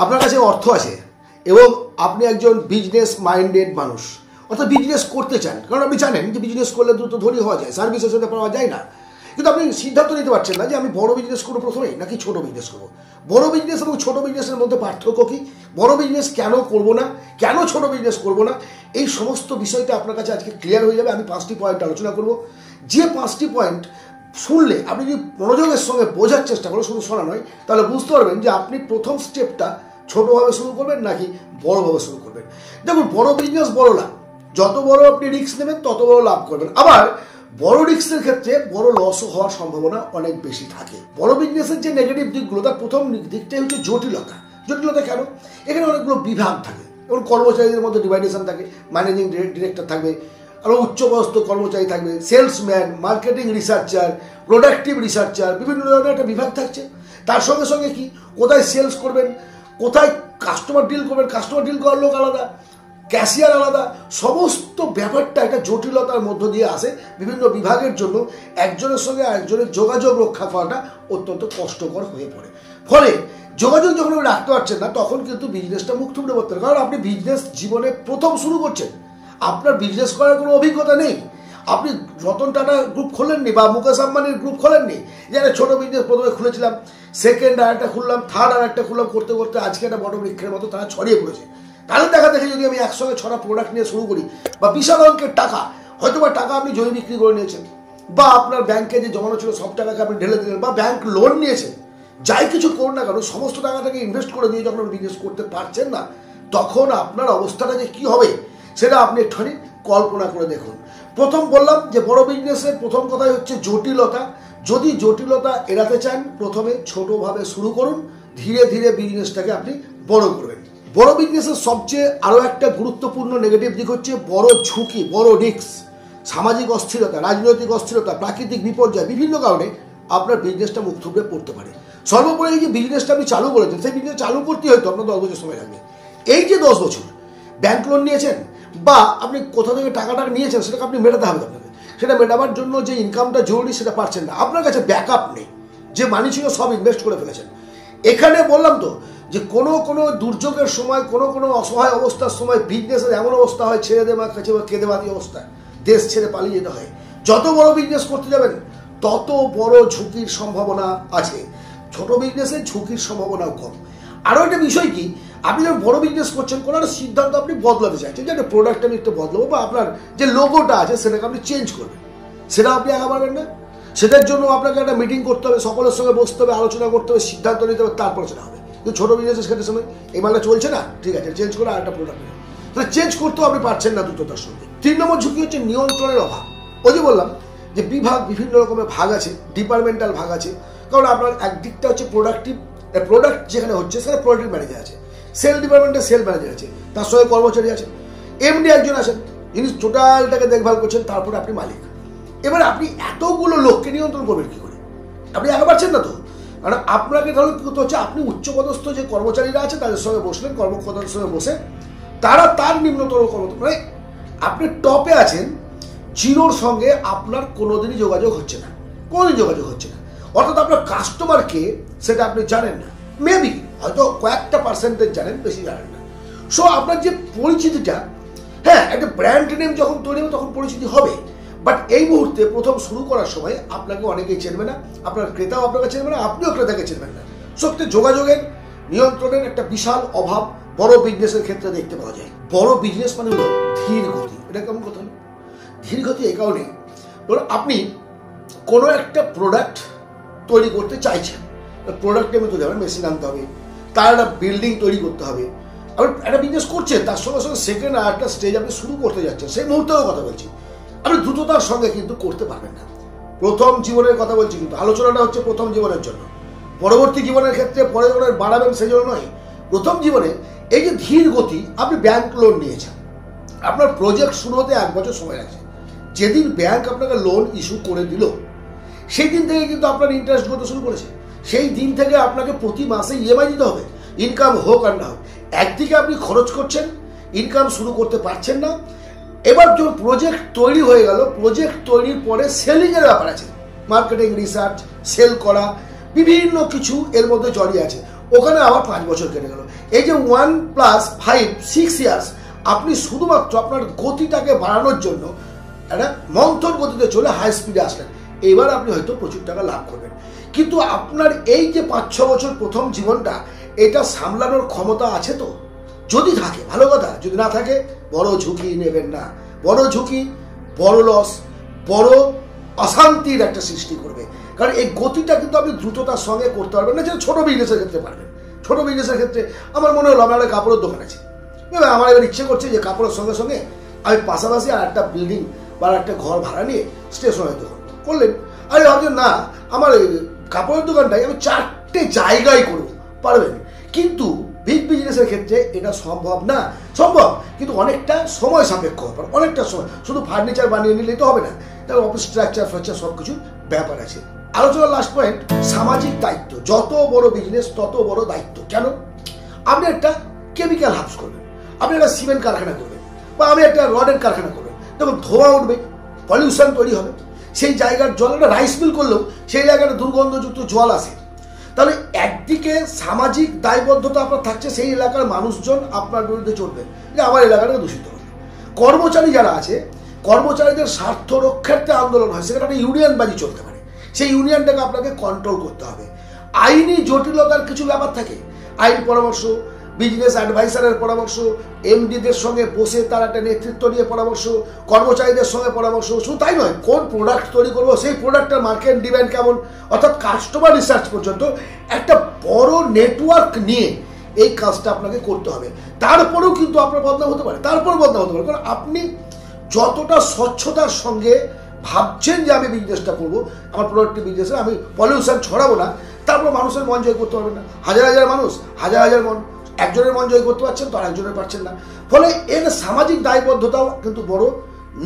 আপনার কাছে অর্থ আছে এবং আপনি একজন বিজনেস মাইন্ডেড মানুষ, অর্থাৎ বিজনেস করতে চান, কারণ আপনি জানেন যে বিজনেস করলে দ্রুত ধনী হওয়া যায়, সার্ভিসের সাথে পাওয়া যায় না, কিন্তু আপনি সিদ্ধান্ত নিতে পারছেন না যে আমি বড় বিজনেস করবো প্রথমেই নাকি ছোট বিজনেস করবো। বড় বিজনেস এবং ছোট বিজনেসের মধ্যে পার্থক্য কি, বড় বিজনেস কেন করব না, কেন ছোট বিজনেস করব না, এই সমস্ত বিষয়টা আপনার কাছে আজকে ক্লিয়ার হয়ে যাবে। আমি 5টি পয়েন্ট আলোচনা করব, যে 5টি পয়েন্ট শুনলে আপনি যদি মনোযোগের সঙ্গে বোঝার চেষ্টা করেন, শুধু শোনা নয়, তাহলে বুঝতে পারবেন যে আপনি প্রথম স্টেপটা ছোটোভাবে শুরু করবেন নাকি বড়োভাবে শুরু করবেন। দেখুন, বড় বিজনেস বড় লাভ, যত বড় আপনি রিস্ক নেবেন তত বড় লাভ করবেন। আবার বড় রিস্কের ক্ষেত্রে বড় লসও হওয়ার সম্ভাবনা অনেক বেশি থাকে। বড় বিজনেসের যে নেগেটিভ দিকগুলো, তার প্রথম দিকটাই হচ্ছে জটিলতা। জটিলতা কেন? এখানে অনেকগুলো বিভাগ থাকে এবং কর্মচারীদের মধ্যে ডিভাইডেশন থাকে, ম্যানেজিং ডিরেক্টর থাকবে, আরও উচ্চপদস্থ কর্মচারী থাকবে, salesman, marketing researcher, productive researcher, বিভিন্ন ধরনের একটা বিভাগ থাকছে। তার সঙ্গে সঙ্গে কি, কোথায় সেলস করবেন, কোথায় কাস্টমার ডিল করবেন, কাস্টমার ডিল করার লোক আলাদা, ক্যাশিয়ার আলাদা, সমস্ত ব্যাপারটা একটা জটিলতার মধ্য দিয়ে আসে। বিভিন্ন বিভাগের জন্য একজনের সঙ্গে আরেকজনের যোগাযোগ রক্ষা করাটা অত্যন্ত কষ্টকর হয়ে পড়ে। ফলে যোগাযোগ যখন আপনি রাখতে পারছেন না, তখন কিন্তু বিজনেসটা মুখ থুবড়ে পড়তে পারে। কারণ আপনি বিজনেস জীবনে প্রথম শুরু করছেন, আপনার বিজনেস করার কোনো অভিজ্ঞতা নেই। আপনি রতন টাটা গ্রুপ খোলেননি বা মুকেশ আম্বানির গ্রুপ খোলেননি, যে একটা ছোটো বিজনেস প্রথমে খুলেছিলাম, সেকেন্ড আর একটা খুললাম, থার্ড আর একটা খুললাম, করতে করতে আজকে একটা বড় বৃক্ষের মতো তারা ছড়িয়ে পড়েছে। তাহলে দেখা দেখে যদি আমি একসঙ্গে 6টা প্রোডাক্ট নিয়ে শুরু করি, বা বিশাল অঙ্কের টাকা, হয়তো বা টাকা আপনি জমি বিক্রি করে নিয়েছেন, বা আপনার ব্যাংকে যে জমানো ছিল সব টাকাকে আপনি ঢেলে দিলেন, বা ব্যাংক লোন নিয়েছেন, যাই কিছু করুন না কেন, সমস্ত টাকাটাকে ইনভেস্ট করে দিয়ে যখন বিজনেস করতে পারছেন না, তখন আপনার অবস্থাটা যে কী হবে সেটা আপনি একটুখানি কল্পনা করে দেখুন। প্রথম বললাম যে বড় বিজনেসের প্রথম কথাই হচ্ছে জটিলতা। যদি জটিলতা এড়াতে চান, প্রথমে ছোটোভাবে শুরু করুন, ধীরে ধীরে বিজনেসটাকে আপনি বড় করবেন। বড় বিজনেসের সবচেয়ে আরও একটা গুরুত্বপূর্ণ নেগেটিভ দিক হচ্ছে বড় ঝুঁকি, বড় রিস্ক, সামাজিক অস্থিরতা, রাজনৈতিক অস্থিরতা, প্রাকৃতিক বিপর্যয়, বিভিন্ন কারণে আপনার বিজনেসটা মুখ থুবড়ে পড়তে পারে। সর্বোপরি এই যে বিজনেসটা আপনি চালু করেছেন, সেই বিজনেস চালু করতে হয়তো আপনার 10 বছর সময় লাগবে। এই যে 10 বছর ব্যাংক লোন নিয়েছেন বা আপনি কোথা থেকে টাকাটা নিয়েছেন, সেটাকে আপনি মেটাতে হবে আপনাকে। সেটা মেটাবার জন্য যে ইনকামটা জরুরি সেটা পাচ্ছেন না, আপনার কাছে ব্যাকআপ নেই, যে মানি ছিল সব ইনভেস্ট করে ফেলেছেন। এখানে বললাম তো যে কোনো দুর্যোগের সময়, কোনো অসহায় অবস্থার সময় বিজনেসের এমন অবস্থা হয়, ছেড়ে দেওয়ার কাছে বা কেঁদে বাদি অবস্থা, দেশ ছেড়ে পালিয়ে যেতে হয়। যত বড় বিজনেস করতে যাবেন তত বড় ঝুঁকির সম্ভাবনা আছে, ছোট বিজনেসে ঝুঁকির সম্ভাবনাও কম। আরও একটা বিষয় কি, আপনি যখন বড় বিজনেস করছেন, কোনো একটা সিদ্ধান্ত আপনি বদলাতে চাইছেন, যে একটা প্রোডাক্ট আমি একটু বদলাবো, বা আপনার যে লোগোটা আছে সেটাকে আপনি চেঞ্জ করবেন, সেটা আপনি একা পারবেন না। সেটার জন্য আপনাকে একটা মিটিং করতে হবে, সকলের সঙ্গে বসতে হবে, আলোচনা করতে হবে, সিদ্ধান্ত নিতে হবে, তারপরে সেটা হবে। কিন্তু ছোটো বিজনেসের ক্ষেত্রে সময় এই মালটা চলছে না, ঠিক আছে চেঞ্জ করে আরেকটা প্রোডাক্ট নেবেন, তাহলে চেঞ্জ করতেও আপনি পারছেন না দ্রুততার সঙ্গে। 3 নম্বর ঝুঁকি হচ্ছে নিয়ন্ত্রণের অভাব। ওই যে বললাম যে বিভাগ, বিভিন্ন রকমের ভাগ আছে, ডিপার্টমেন্টাল ভাগ আছে। কারণ আপনার একদিকটা হচ্ছে প্রোডাক্টিভ, প্রোডাক্ট যেখানে হচ্ছে সেখানে প্রোডাক্টিভ ম্যানেজার আছে, সেল ডিপার্টমেন্টে সেল ম্যানেজার আছে, তার সঙ্গে কর্মচারী আছে, এমডি একজন আছেন যিনি টোটালটাকে দেখভাল করছেন, তারপরে আপনি মালিক। এবার আপনি এতগুলো লোককে নিয়ন্ত্রণ করবেন কী করে? আপনি একা পারছেন না তো। কারণ আপনাকে ধরো কী করতে হচ্ছে, আপনি উচ্চপদস্থ যে কর্মচারীরা আছে তাদের সঙ্গে বসলেন, কর্মকর্তাদের সঙ্গে বসে, তারা তার নিম্নতর মানে আপনি টপে আছেন, জিরোর সঙ্গে আপনার কোনোদিনই যোগাযোগ হচ্ছে না, কোনোদিন যোগাযোগ হচ্ছে না। অর্থাৎ আপনার কাস্টমারকে সেটা আপনি জানেন না, মেবি হয়তো কয়েকটা পার্সেন্টেজ জানেন, বেশি জানেন না। সো আপনার যে পরিচিতিটা, হ্যাঁ একটা ব্র্যান্ড নেম যখন তৈরি হবে তখন পরিচিতি হবে, বাট এই মুহূর্তে প্রথম শুরু করার সময় আপনাকে অনেকেই চেনবে না, আপনার ক্রেতাও আপনাকে চেনবে না, আপনিও ক্রেতাকে চেনবেন না। সত্যি যোগাযোগের, নিয়ন্ত্রণের একটা বিশাল অভাব বড় বিজনেসের ক্ষেত্রে দেখতে পাওয়া যায়। বড় বিজনেস মানে হলো ধীর গতি। এটা কেমন কথা হলো? ধীর গতি এই কারণে, ধরুন আপনি কোনো একটা প্রোডাক্ট তৈরি করতে চাইছেন, প্রোডাক্ট নেমে তৈরি হবে, মেশিন আনতে হবে, তার একটা বিল্ডিং তৈরি করতে হবে, আপনি একটা বিজনেস করছেন, তার সঙ্গে সঙ্গে সেকেন্ড আর একটা স্টেজ আপনি শুরু করতে যাচ্ছেন, সেই মুহূর্তেও কথা বলছি, আপনি দ্রুততার সঙ্গে কিন্তু করতে পারবেন না। প্রথম জীবনের কথা বলছি, কিন্তু আলোচনাটা হচ্ছে প্রথম জীবনের জন্য। পরবর্তী জীবনের ক্ষেত্রে পরে যখন বাড়াবেন সেই জন্য নয়। প্রথম জীবনে এই যে ধীর গতি, আপনি ব্যাংক লোন নিয়েছেন, আপনার প্রজেক্ট শুরু হতে 1 বছর সময় লাগছে। যেদিন ব্যাংক আপনাকে লোন ইস্যু করে দিল সেই দিন থেকে কিন্তু আপনার ইন্টারেস্ট করতে শুরু করেছে। সেই দিন থেকে আপনাকে প্রতি মাসে ইএমআই দিতে হবে, ইনকাম হোক আর না হোক। একদিকে আপনি খরচ করছেন, ইনকাম শুরু করতে পারছেন না। এবার যখন প্রজেক্ট তৈরি হয়ে গেল, প্রজেক্ট তৈরির পরে সেলিংয়ের ব্যাপার আছে, মার্কেটিং রিসার্চ, সেল করা, বিভিন্ন কিছু এর মধ্যে জড়িয়ে আছে। ওখানে আবার 5 বছর কেটে গেল। এই যে 1 + 5 6 ইয়ার্স আপনি শুধুমাত্র আপনার গতিটাকে বাড়ানোর জন্য একটা মন্থর গতিতে চলে হাই স্পিডে আসলেন, এবার আপনি হয়তো প্রচুর টাকা লাভ করবেন। কিন্তু আপনার এই যে 5-6 বছর প্রথম জীবনটা, এটা সামলানোর ক্ষমতা আছে তো? যদি থাকে ভালো কথা, যদি না থাকে বড় ঝুঁকি নেবেন না। বড় ঝুঁকি, বড় লস, বড় অশান্তির একটা সৃষ্টি করবে। কারণ এই গতিটা কিন্তু আপনি দ্রুততার সঙ্গে করতে পারবেন না, যেটা ছোটো বিজনেসের ক্ষেত্রে পারবেন। ছোটো বিজনেসের ক্ষেত্রে আমার মনে হলো আমার একটা কাপড়ের দোকান আছে, আমার এবার ইচ্ছে করছে যে কাপড়ের সঙ্গে সঙ্গে আমি পাশাপাশি আর একটা বিল্ডিং বা একটা ঘর ভাড়া নিয়ে স্টেশনের দোকান করলেন। আরে ভাবছেন না, আমার কাপড়ের দোকানটাই আমি 4টে জায়গায় করব, পারবেন। কিন্তু বিগ বিজনেসের ক্ষেত্রে এটা সম্ভব না। সম্ভব, কিন্তু অনেকটা সময় সাপেক্ষ ব্যাপার, অনেকটা সময়। শুধু ফার্নিচার বানিয়ে নিলেই তো হবে না, তার অফিস স্ট্রাকচার ফ্রাকচার সব কিছুর ব্যাপার আছে। আলোচনার লাস্ট পয়েন্ট, সামাজিক দায়িত্ব। যত বড় বিজনেস তত বড় দায়িত্ব। কেন? আপনি একটা কেমিক্যাল হাউস করবেন, আপনি একটা সিমেন্ট কারখানা করবেন, বা আপনি একটা রডের কারখানা করবেন, দেখুন ধোঁয়া উঠবে, পলিউশন তৈরি হবে। সেই জায়গার জল, একটা রাইস মিল করলেও সেই জায়গাটা দুর্গন্ধযুক্ত জল আসে। তাহলে একদিকে সামাজিক দায়বদ্ধতা আপনার থাকছে, সেই এলাকার মানুষজন আপনার বিরুদ্ধে চলবে যে আমার এলাকাটাকে দূষিত হবে। কর্মচারী যারা আছে, কর্মচারীদের স্বার্থ রক্ষার্থে আন্দোলন হয়, সেখানে একটা ইউনিয়নবাজি চলতে পারে, সেই ইউনিয়নটাকে আপনাকে কন্ট্রোল করতে হবে। আইনি জটিলতার কিছু ব্যাপার থাকে, আইন পরামর্শ, বিজনেস অ্যাডভাইসারের পরামর্শ, এমডিদের সঙ্গে বসে তার একটা নেতৃত্ব নিয়ে পরামর্শ, কর্মচারীদের সঙ্গে পরামর্শ। শুধু তাই নয়, কোন প্রোডাক্ট তৈরি করবো, সেই প্রোডাক্টের মার্কেট ডিমান্ড কেমন, অর্থাৎ কাস্টমার রিসার্চ পর্যন্ত একটা বড় নেটওয়ার্ক নিয়ে এই কাজটা আপনাকে করতে হবে। তারপরেও কিন্তু আপনার বদনাম হতে পারে, কারণ আপনি যতটা স্বচ্ছতার সঙ্গে ভাবছেন যে আমি বিজনেসটা করবো, আমার প্রোডাক্টিভ বিজনেসে আমি পলিউশন ছড়াবো না, তারপর মানুষের মন জয় করতে পারবেন না। হাজার হাজার মানুষ, হাজার হাজার মন, একজনের মন জয় করতে পারছেন তো আর একজনের পারছেন না। ফলে এর সামাজিক দায়বদ্ধতাও কিন্তু বড়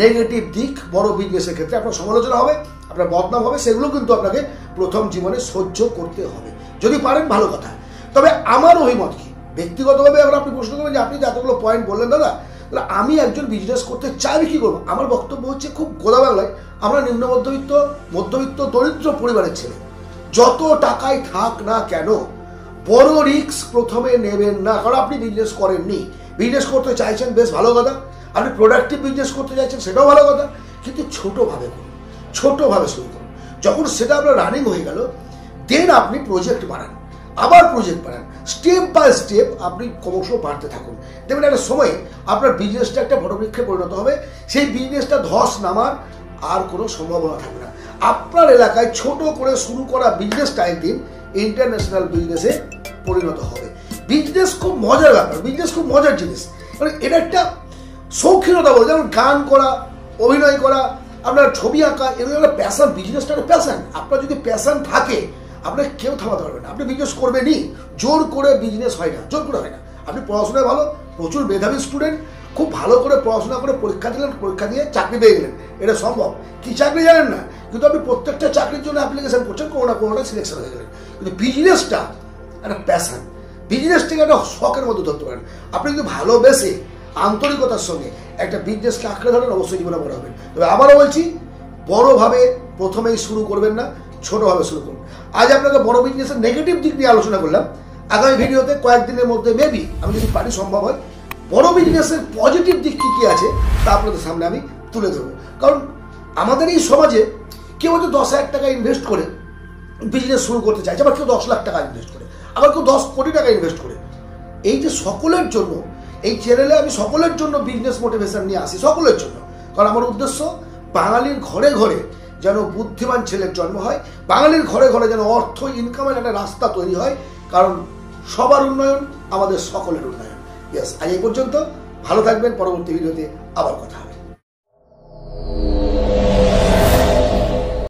নেগেটিভ দিক। বড় বিজনেসের ক্ষেত্রে আপনার সমালোচনা হবে, আপনার বদনাম হবে, সেগুলো কিন্তু আপনাকে প্রথম জীবনে সহ্য করতে হবে। যদি পারেন ভালো কথা। তবে আমার অভিমত কি, ব্যক্তিগতভাবে এখন আপনি প্রশ্ন করবেন যে আপনি যে এতগুলো পয়েন্ট বললেন দাদা, তাহলে আমি একজন বিজনেস করতে চাই, কি করবো? আমার বক্তব্য হচ্ছে, খুব গোদা বাংলায়, আমরা নিম্ন মধ্যবিত্ত দরিদ্র পরিবারের ছেলে, যত টাকায় থাক না কেন বড় রিস্ক প্রথমে নেবেন না। কারণ আপনি বিজনেস করেননি, বিজনেস করতে চাইছেন, বেশ ভালো কথা। আপনি প্রোডাক্টিভ বিজনেস করতে চাইছেন, সেটাও ভালো কথা। কিন্তু ছোটোভাবে করুন, ছোটোভাবে শুরু করুন। যখন সেটা আপনার রানিং হয়ে গেল, দেন আপনি প্রজেক্ট বাড়ান, আবার প্রজেক্ট বাড়ান, স্টেপ বাই স্টেপ আপনি ক্রমশ বাড়তে থাকুন। দেখবেন একটা সময়ে আপনার বিজনেসটা একটা বটবৃক্ষে পরিণত হবে, সেই বিজনেসটা ধস নামার আর কোনো সম্ভাবনা থাকবে না। আপনার এলাকায় ছোট করে শুরু করা বিজনেসটা একদিন ইন্টারন্যাশনাল বিজনেসে পরিণত হবে। বিজনেস খুব মজার ব্যাপার, বিজনেস খুব মজার জিনিস। মানে এটা একটা শৌখিনতা বলে, যেমন গান করা, অভিনয় করা, আপনার ছবি আঁকা, এগুলো একটা প্যাশন। বিজনেসটা একটা প্যাশন। আপনার যদি প্যাশন থাকে, আপনাকে কেউ থামাতে পারবে না, আপনি বিজনেস করবেনই। জোর করে বিজনেস হয় না, জোর করে হয় না। আপনি পড়াশোনায় ভালো, প্রচুর মেধাবী স্টুডেন্ট, খুব ভালো করে পড়াশোনা করে পরীক্ষা দিলেন, পরীক্ষা দিয়ে চাকরি পেয়ে গেলেন, এটা সম্ভব। কি চাকরি জানেন না, কিন্তু আপনি প্রত্যেকটা চাকরির জন্য অ্যাপ্লিকেশন করছেন, কোনোটা সিলেকশন হয়ে গেলেন। কিন্তু বিজনেসটা একটা প্যাশন, বিজনেসটাকে একটা শখের মধ্যে ধরতে পারেন। আপনি যদি ভালোবেসে আন্তরিকতার সঙ্গে একটা বিজনেসকে আঁকড়ে ধরেন, অবশ্যই জীবনে বড় হবেন। তবে আবারও বলছি, বড়োভাবে প্রথমেই শুরু করবেন না, ছোটোভাবে শুরু করুন। আজ আপনাকে বড় বিজনেসের নেগেটিভ দিক নিয়ে আলোচনা করলাম। আগামী ভিডিওতে কয়েকদিনের মধ্যে মেবি, আমি যদি পারি, সম্ভব হয়, বড় বিজনেসের পজিটিভ দিক কী কী আছে তা আপনাদের সামনে আমি তুলে ধরবো। কারণ আমাদের এই সমাজে কেউ হয়তো 10,000 টাকা ইনভেস্ট করে বিজনেস শুরু করতে চাইছে, আবার কেউ 10 লাখ টাকা ইনভেস্ট করে, আবার কেউ 10 কোটি টাকা ইনভেস্ট করে। এই যে সকলের জন্য, এই চ্যানেলে আমি সকলের জন্য বিজনেস মোটিভেশন নিয়ে আসি, সকলের জন্য। কারণ আমার উদ্দেশ্য, বাঙালির ঘরে ঘরে যেন বুদ্ধিমান ছেলের জন্ম হয়, বাঙালির ঘরে ঘরে যেন অর্থ ইনকামের একটা রাস্তা তৈরি হয়। কারণ সবার উন্নয়ন আমাদের সকলের উন্নয়ন। ইয়েস, আজ এই পর্যন্ত। ভালো থাকবেন, পরবর্তী ভিডিওতে আবার কথা হবে।